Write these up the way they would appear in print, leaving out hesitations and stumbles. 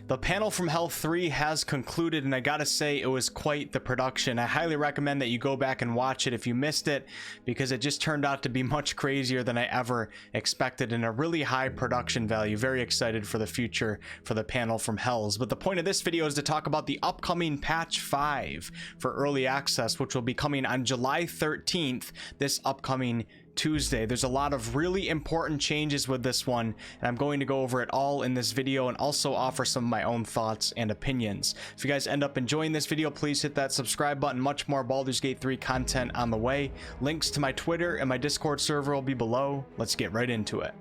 The Panel from Hell 3 has concluded, and I gotta say it was quite the production. I highly recommend that you go back and watch it if you missed it, because it just turned out to be much crazier than I ever expected, and a really high production value. Very excited for the future for the Panel from Hells. But the point of this video is to talk about the upcoming patch 5 for early access, which will be coming on July 13th, this upcoming Tuesday. There's a lot of really important changes with this one, and I'm going to go over it all in this video and also offer some of my own thoughts and opinions. If you guys end up enjoying this video, please hit that subscribe button. Much more Baldur's Gate 3 content on the way. Links to my Twitter and my Discord server will be below. Let's get right into it.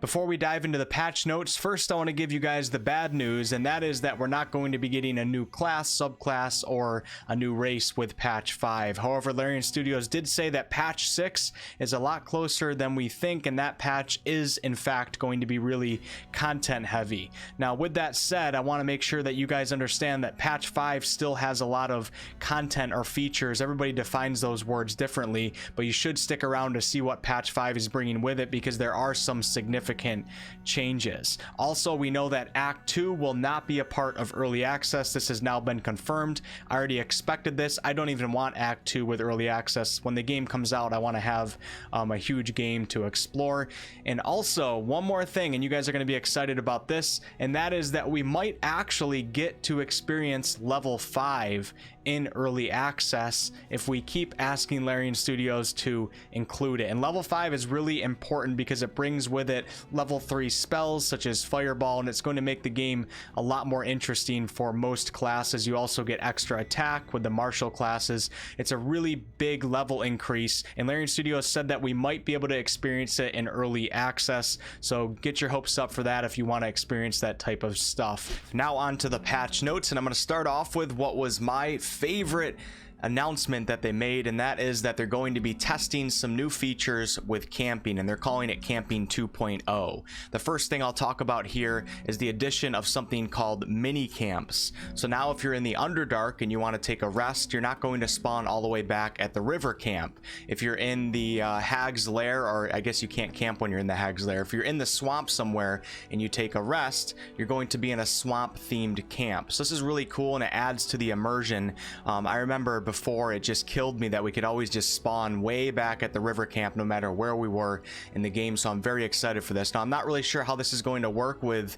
Before we dive into the patch notes, first I want to give you guys the bad news, and that is that we're not going to be getting a new class, subclass, or a new race with patch 5. However, Larian Studios did say that patch 6 is a lot closer than we think, and that patch is in fact going to be really content heavy. Now with that said, I want to make sure that you guys understand that patch 5 still has a lot of content or features. Everybody defines those words differently, but you should stick around to see what patch 5 is bringing with it, because there are some significant changes. Also, we know that Act 2 will not be a part of early access. This has now been confirmed. I already expected this. I don't even want Act 2 with early access. When the game comes out, I want to have a huge game to explore. And also, one more thing, and you guys are going to be excited about this, and that is that we might actually get to experience level 5 in early access if we keep asking Larian Studios to include it. And level 5 is really important because it brings with it level 3 spells such as Fireball, and it's going to make the game a lot more interesting for most classes. You also get extra attack with the martial classes. It's a really big level increase, and Larian Studios said that we might be able to experience it in early access, so get your hopes up for that if you want to experience that type of stuff. Now on to the patch notes, and I'm going to start off with what was my favorite announcement that they made, and that is that they're going to be testing some new features with camping, and they're calling it Camping 2.0. The first thing I'll talk about here is the addition of something called mini camps. So now if you're in the Underdark and you want to take a rest, you're not going to spawn all the way back at the river camp. If you're in the Hag's Lair, or I guess you can't camp when you're in the Hag's Lair, if you're in the swamp somewhere and you take a rest, you're going to be in a swamp themed camp. So this is really cool, and it adds to the immersion. I remember before, it just killed me that we could always just spawn way back at the river camp no matter where we were in the game. So I'm very excited for this. Now I'm not really sure how this is going to work with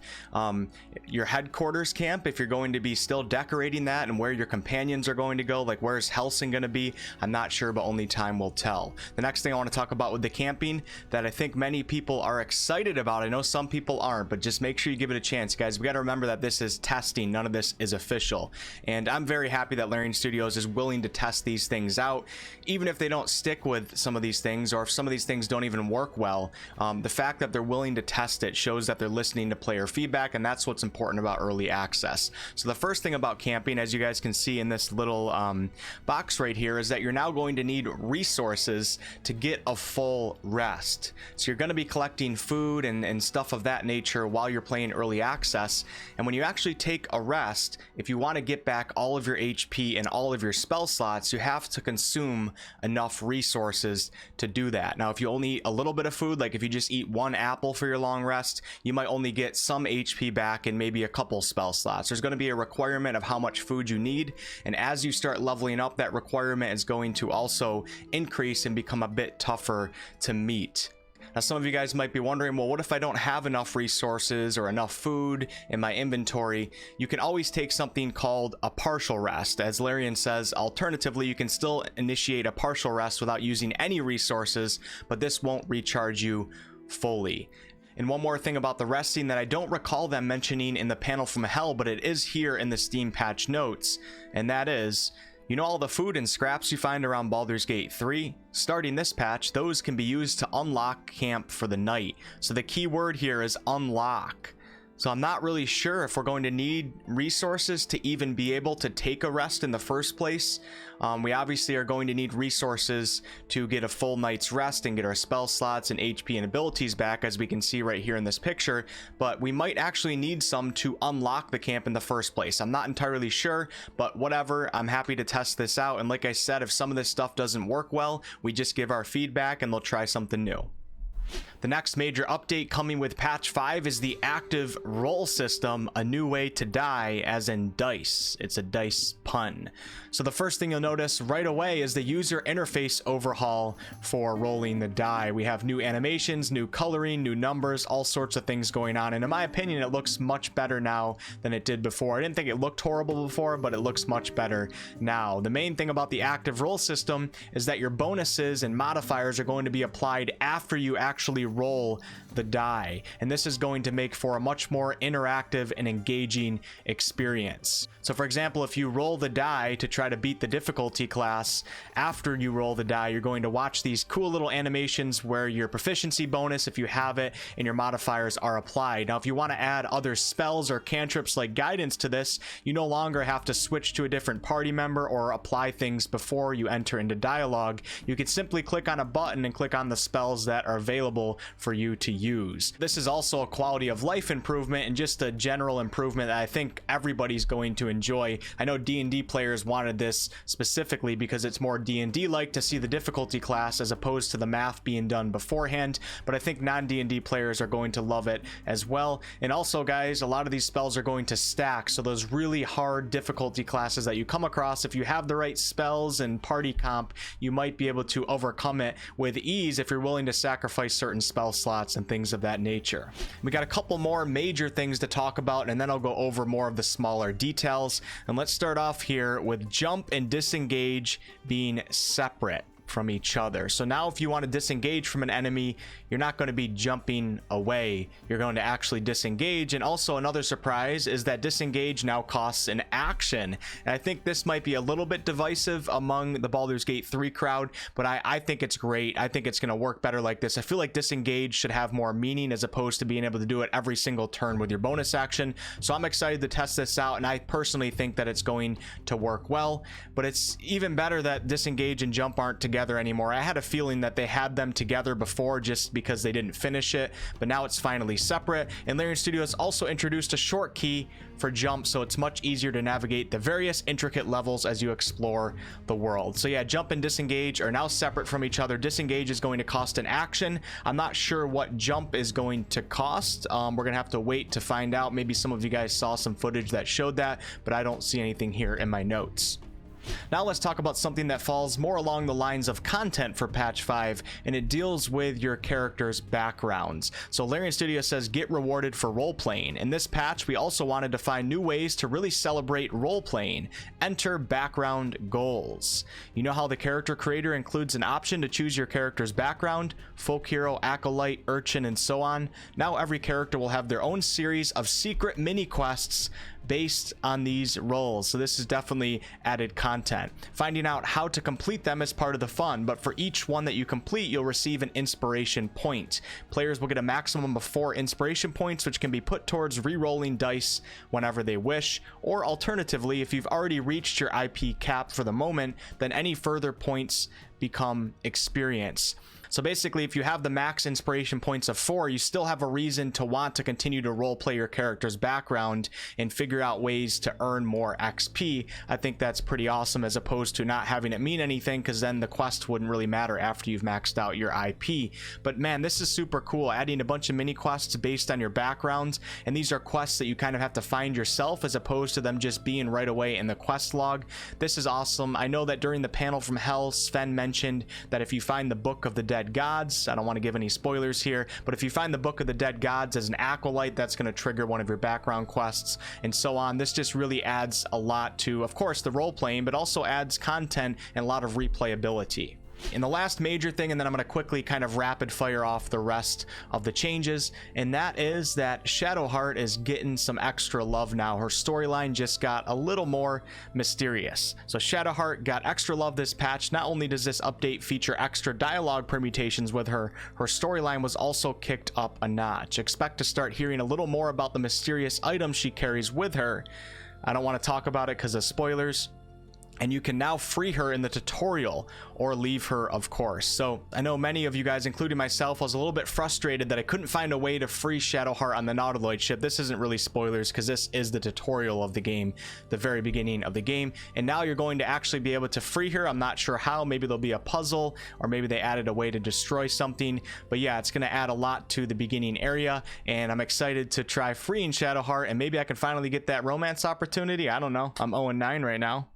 your headquarters camp, if you're going to be still decorating that, and where your companions are going to go, like where's Helsing going to be. I'm not sure, but only time will tell. The next thing I want to talk about with the camping that I think many people are excited about, I know some people aren't, but just make sure you give it a chance, guys. We got to remember that this is testing, none of this is official, and I'm very happy that Larian Studios is willing to test these things out, even if they don't stick with some of these things, or if some of these things don't even work well. The fact that they're willing to test it shows that they're listening to player feedback, and that's what's important about early access. So the first thing about camping, as you guys can see in this little box right here, is that you're now going to need resources to get a full rest. So you're going to be collecting food and stuff of that nature while you're playing early access, and when you actually take a rest, if you want to get back all of your HP and all of your spell slots, you have to consume enough resources to do that. Now if you only eat a little bit of food, like if you just eat one apple for your long rest, you might only get some HP back and maybe a couple spell slots. There's going to be a requirement of how much food you need, and as you start leveling up, that requirement is going to also increase and become a bit tougher to meet. Now some of you guys might be wondering, well, what if I don't have enough resources or enough food in my inventory? You can always take something called a partial rest. As Larian says, alternatively, you can still initiate a partial rest without using any resources, but this won't recharge you fully. And one more thing about the resting that I don't recall them mentioning in the Panel from Hell, but it is here in the Steam patch notes, and that is, you know all the food and scraps you find around Baldur's Gate 3? Starting this patch, those can be used to unlock camp for the night. So the key word here is unlock. So I'm not really sure if we're going to need resources to even be able to take a rest in the first place. We obviously are going to need resources to get a full night's rest and get our spell slots and HP and abilities back, as we can see right here in this picture, but we might actually need some to unlock the camp in the first place. I'm not entirely sure, but whatever, I'm happy to test this out, and like I said, if some of this stuff doesn't work well, we just give our feedback and they'll try something new. The next major update coming with patch 5 is the active roll system, a new way to die, as in dice. It's a dice pun. So the first thing you'll notice right away is the user interface overhaul for rolling the die. We have new animations, new coloring, new numbers, all sorts of things going on. And in my opinion, it looks much better now than it did before. I didn't think it looked horrible before, but it looks much better now. The main thing about the active roll system is that your bonuses and modifiers are going to be applied after you actually roll the die, and this is going to make for a much more interactive and engaging experience. So for example, if you roll the die to try to beat the difficulty class, after you roll the die, you're going to watch these cool little animations where your proficiency bonus, if you have it, and your modifiers are applied. Now if you want to add other spells or cantrips like guidance to this, you no longer have to switch to a different party member or apply things before you enter into dialogue. You can simply click on a button and click on the spells that are available for you to use. This is also a quality of life improvement and just a general improvement that I think everybody's going to enjoy. I know D&D players wanted this specifically because it's more D&D like to see the difficulty class as opposed to the math being done beforehand, but I think non-D&D players are going to love it as well. And also guys, a lot of these spells are going to stack, so those really hard difficulty classes that you come across, if you have the right spells and party comp, you might be able to overcome it with ease if you're willing to sacrifice certain spell slots and things of that nature. We got a couple more major things to talk about, and then I'll go over more of the smaller details. And let's start off here with jump and disengage being separate from each other. So now if you want to disengage from an enemy, you're not going to be jumping away, you're going to actually disengage. And also another surprise is that disengage now costs an action, and I think this might be a little bit divisive among the Baldur's Gate 3 crowd, but I think it's great. I think it's going to work better like this. I feel like disengage should have more meaning as opposed to being able to do it every single turn with your bonus action. So I'm excited to test this out, and I personally think that it's going to work well. But it's even better that disengage and jump aren't together anymore. I had a feeling that they had them together before just because they didn't finish it, but now it's finally separate. And Larian Studios also introduced a short key for jump, so it's much easier to navigate the various intricate levels as you explore the world. So yeah, jump and disengage are now separate from each other. Disengage is going to cost an action. I'm not sure what jump is going to cost. We're gonna have to wait to find out. Maybe some of you guys saw some footage that showed that, but I don't see anything here in my notes. Now let's talk about something that falls more along the lines of content for patch 5, and it deals with your character's backgrounds. So Larian Studio says get rewarded for role-playing. In this patch, we also wanted to find new ways to really celebrate role-playing. Enter background goals. You know how the character creator includes an option to choose your character's background, folk hero, acolyte, urchin, and so on? Now every character will have their own series of secret mini quests based on these roles. So this is definitely added content. Finding out how to complete them is part of the fun, but for each one that you complete, you'll receive an inspiration point. Players will get a maximum of 4 inspiration points, which can be put towards re-rolling dice whenever they wish, or alternatively, if you've already reached your IP cap for the moment, then any further points become experience. So basically, if you have the max inspiration points of 4, you still have a reason to want to continue to roleplay your character's background and figure out ways to earn more XP. I think that's pretty awesome, as opposed to not having it mean anything, because then the quest wouldn't really matter after you've maxed out your IP. But man, this is super cool, adding a bunch of mini quests based on your background, and these are quests that you kind of have to find yourself as opposed to them just being right away in the quest log. This is awesome. I know that during the panel from Hell, Sven mentioned that if you find the Book of the Dead Gods, I don't want to give any spoilers here, but if you find the Book of the Dead Gods as an acolyte, that's going to trigger one of your background quests and so on. This just really adds a lot to, of course, the role playing, but also adds content and a lot of replayability. And the last major thing, and then I'm going to quickly kind of rapid fire off the rest of the changes, and that is that Shadowheart is getting some extra love now. Her storyline just got a little more mysterious. So Shadowheart got extra love this patch. Not only does this update feature extra dialogue permutations with her, her storyline was also kicked up a notch. Expect to start hearing a little more about the mysterious items she carries with her. I don't want to talk about it because of spoilers, and you can now free her in the tutorial or leave her, of course. So I know many of you guys, including myself, was a little bit frustrated that I couldn't find a way to free Shadowheart on the Nautiloid ship. This isn't really spoilers because this is the tutorial of the game, the very beginning of the game, and now you're going to actually be able to free her. I'm not sure how. Maybe there'll be a puzzle, or maybe they added a way to destroy something, but yeah, it's going to add a lot to the beginning area, and I'm excited to try freeing Shadowheart, and maybe I can finally get that romance opportunity. I don't know. I'm 0-9 right now.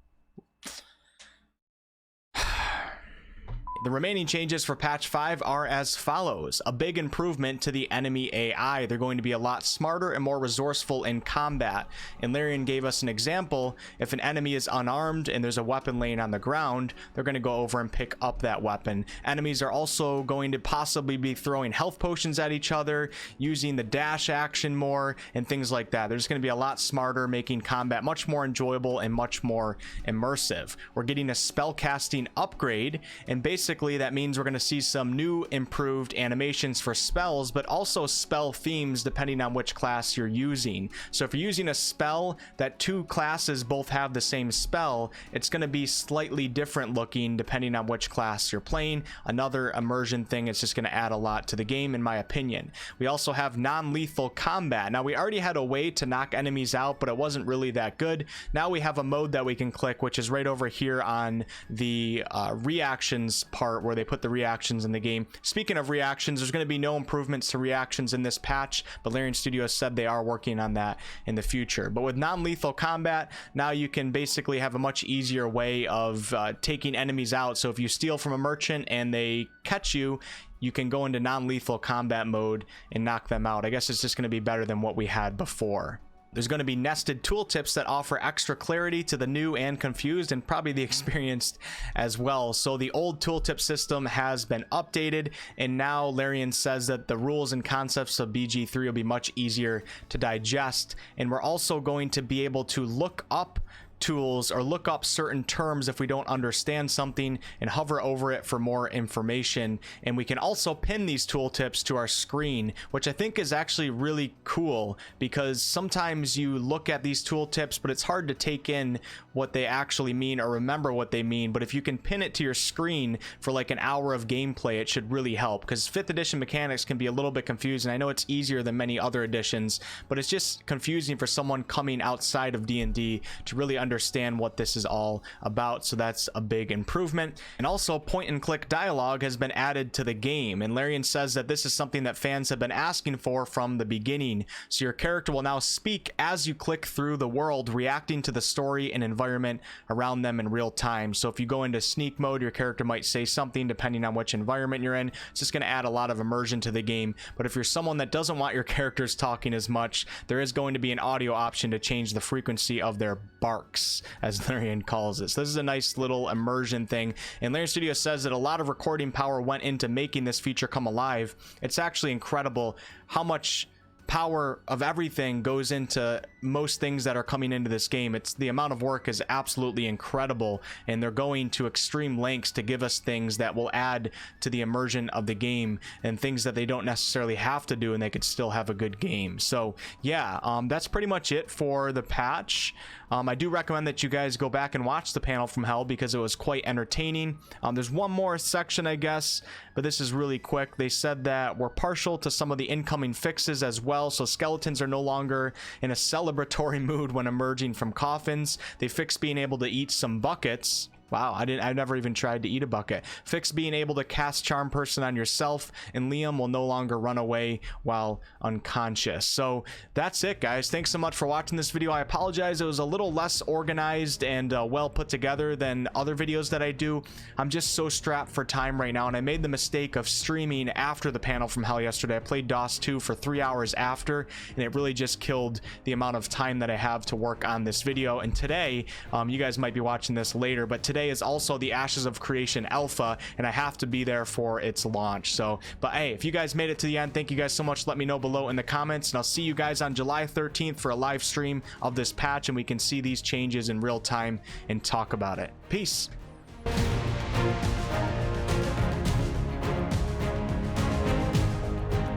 The remaining changes for patch 5 are as follows. A big improvement to the enemy AI. They're going to be a lot smarter and more resourceful in combat. And Larian gave us an example. If an enemy is unarmed and there's a weapon laying on the ground, they're going to go over and pick up that weapon. Enemies are also going to possibly be throwing health potions at each other, using the dash action more, and things like that. They're just going to be a lot smarter, making combat much more enjoyable and much more immersive. We're getting a spellcasting upgrade, and basically that means we're going to see some new improved animations for spells, but also spell themes depending on which class you're using. So if you're using a spell that two classes both have the same spell, it's going to be slightly different looking depending on which class you're playing. Another immersion thing. It's just going to add a lot to the game, in my opinion. We also have non-lethal combat. Now, we already had a way to knock enemies out, but it wasn't really that good. Now we have a mode that we can click, which is right over here on the reactions part, where they put the reactions in the game. Speaking of reactions, there's going to be no improvements to reactions in this patch, but Larian Studios said they are working on that in the future. But with non-lethal combat, now you can basically have a much easier way of taking enemies out. So if you steal from a merchant and they catch you, you can go into non-lethal combat mode and knock them out. I guess it's just going to be better than what we had before. There's going to be nested tooltips that offer extra clarity to the new and confused, and probably the experienced as well. So the old tooltip system has been updated, and now Larian says that the rules and concepts of BG3 will be much easier to digest. And we're also going to be able to look up tools or look up certain terms if we don't understand something and hover over it for more information. And we can also pin these tooltips to our screen, which I think is actually really cool, because sometimes you look at these tooltips but it's hard to take in what they actually mean or remember what they mean. But if you can pin it to your screen for like an hour of gameplay, it should really help, because 5th edition mechanics can be a little bit confusing. I know it's easier than many other editions, but it's just confusing for someone coming outside of D&D to really understand what this is all about. So that's a big improvement. And also, point and click dialogue has been added to the game, and Larian says that this is something that fans have been asking for from the beginning. So your character will now speak as you click through the world, reacting to the story and environment around them in real time. So if you go into sneak mode, your character might say something depending on which environment you're in. It's just going to add a lot of immersion to the game. But if you're someone that doesn't want your characters talking as much, there is going to be an audio option to change the frequency of their barks, as Larian calls it. So this is a nice little immersion thing, and Larian Studios says that a lot of recording power went into making this feature come alive. It's actually incredible how much power of everything goes into most things that are coming into this game. It's the amount of work is absolutely incredible, and they're going to extreme lengths to give us things that will add to the immersion of the game, and things that they don't necessarily have to do, and they could still have a good game. So yeah, that's pretty much it for the patch. I do recommend that you guys go back and watch the panel from hell, because it was quite entertaining. There's one more section, I guess, but this is really quick. They said that we're partial to some of the incoming fixes as well. So skeletons are no longer in a celebratory mood when emerging from coffins. They fixed being able to eat some buckets. Wow, I've never even tried to eat a bucket. Fix being able to cast Charm Person on yourself, and Liam will no longer run away while unconscious. So that's it, guys. Thanks so much for watching this video. I apologize, it was a little less organized and well put together than other videos that I do. I'm just so strapped for time right now, and I made the mistake of streaming after the panel from hell yesterday. I played DOS 2 for 3 hours after, and it really just killed the amount of time that I have to work on this video. And today, you guys might be watching this later, but today is also the Ashes of Creation Alpha, and I have to be there for its launch. So, but hey, if you guys made it to the end, thank you guys so much. Let me know below in the comments, and I'll see you guys on July 13th for a live stream of this patch, and we can see these changes in real time and talk about it. Peace.